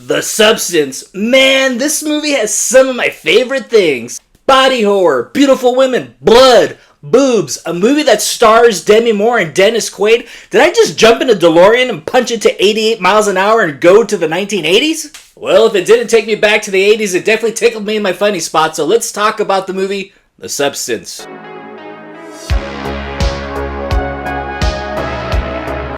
The Substance. Man, this movie has some of my favorite things. Body horror, beautiful women, blood, boobs, a movie that stars Demi Moore and Dennis Quaid. Did I just jump in a DeLorean and punch it to 88 miles an hour and go to the 1980s? Well, if it didn't take me back to the 80s, it definitely tickled me in my funny spot, so let's talk about the movie, The Substance.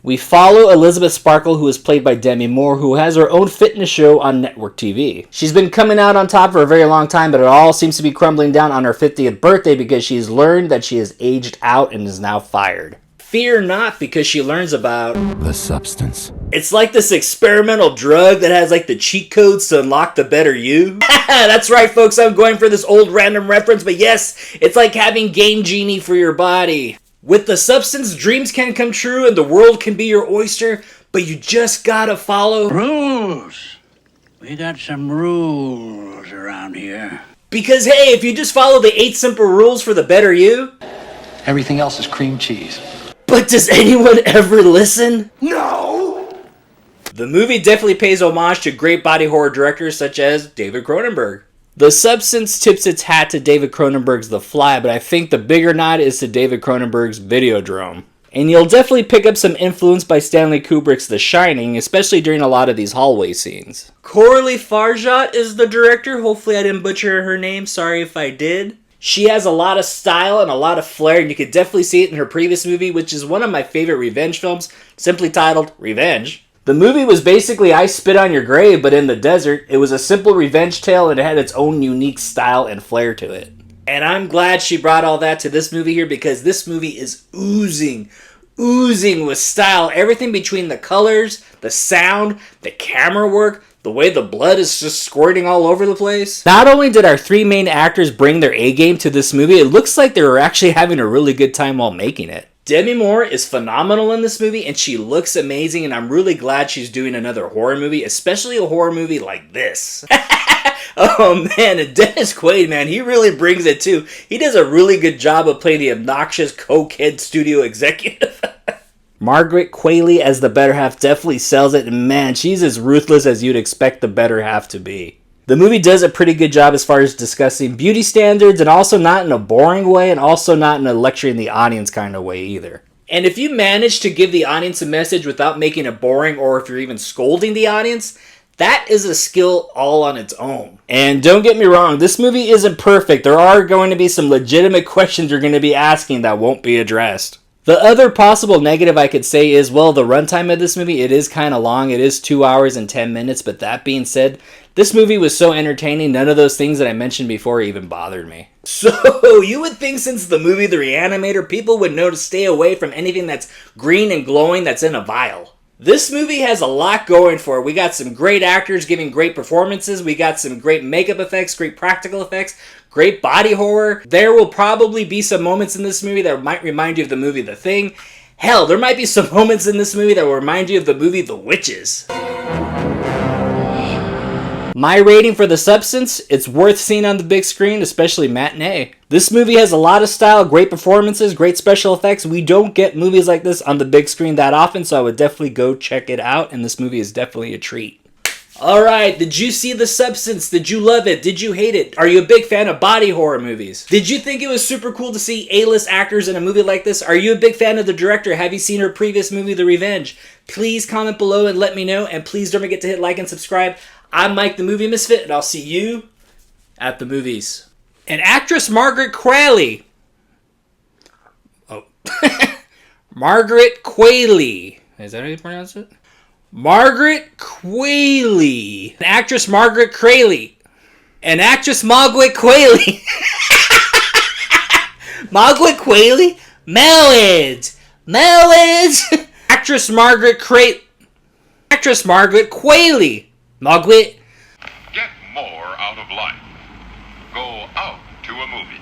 We follow Elizabeth Sparkle, who is played by Demi Moore, who has her own fitness show on network TV. She's been coming out on top for a very long time, but it all seems to be crumbling down on her 50th birthday because she's learned that she has aged out and is now fired. Fear not, because she learns about The Substance. It's like this experimental drug that has like the cheat codes to unlock the better you. That's right, folks, I'm going for this old random reference, but yes, it's like having Game Genie for your body. With The Substance, dreams can come true and the world can be your oyster, but you just gotta follow rules. We got some rules around here. Because hey, if you just follow the 8 simple rules for the better you, everything else is cream cheese. But does anyone ever listen? No! The movie definitely pays homage to great body horror directors such as David Cronenberg. The Substance tips its hat to David Cronenberg's The Fly, but I think the bigger nod is to David Cronenberg's Videodrome. And you'll definitely pick up some influence by Stanley Kubrick's The Shining, especially during a lot of these hallway scenes. Coralie Fargeat is the director. Hopefully I didn't butcher her name. Sorry if I did. She has a lot of style and a lot of flair, and you could definitely see it in her previous movie, which is one of my favorite revenge films, simply titled Revenge. The movie was basically I Spit on Your Grave, but in the desert. It was a simple revenge tale, and it had its own unique style and flair to it. And I'm glad she brought all that to this movie here, because this movie is oozing with style. Everything between the colors, the sound, the camera work, the way the blood is just squirting all over the place. Not only did our 3 main actors bring their A-game to this movie, it looks like they were actually having a really good time while making it. Demi Moore is phenomenal in this movie, and she looks amazing, and I'm really glad she's doing another horror movie, especially a horror movie like this. Oh man, and Dennis Quaid, man, he really brings it too. He does a really good job of playing the obnoxious cokehead studio executive. Margaret Qualley as the better half definitely sells it, and man, she's as ruthless as you'd expect the better half to be. The movie does a pretty good job as far as discussing beauty standards, and also not in a boring way, and also not in a lecturing the audience kind of way either. And if you manage to give the audience a message without making it boring, or if you're even scolding the audience, that is a skill all on its own. And don't get me wrong, this movie isn't perfect. There are going to be some legitimate questions you're going to be asking that won't be addressed. The other possible negative I could say is, well, the runtime of this movie, it is kind of long. It is 2 hours and 10 minutes, but that being said, this movie was so entertaining, none of those things that I mentioned before even bothered me. So, you would think since the movie The Reanimator, people would know to stay away from anything that's green and glowing that's in a vial. This movie has a lot going for it. We got some great actors giving great performances. We got some great makeup effects, great practical effects, great body horror. There will probably be some moments in this movie that might remind you of the movie The Thing. Hell, there might be some moments in this movie that will remind you of the movie The Witches. My rating for The Substance, it's worth seeing on the big screen, especially matinee. This movie has a lot of style, great performances, great special effects. We don't get movies like this on the big screen that often, so I would definitely go check it out, and this movie is definitely a treat. Alright, did you see The Substance? Did you love it? Did you hate it? Are you a big fan of body horror movies? Did you think it was super cool to see A-list actors in a movie like this? Are you a big fan of the director? Have you seen her previous movie, The Revenge? Please comment below and let me know, and please don't forget to hit like and subscribe. I'm Mike the Movie Misfit, and I'll see you at the movies. And actress Margaret Qualley. Oh. Margaret Qualley. Is that how you pronounce it? Margaret Qualley. And actress Margaret Qualley. And actress Margaret Qualley. Margaret Qualley? Marriage. Actress Margaret Qualley. Actress Margaret Qualley. Margaret. Get more out of life. Go out to a movie.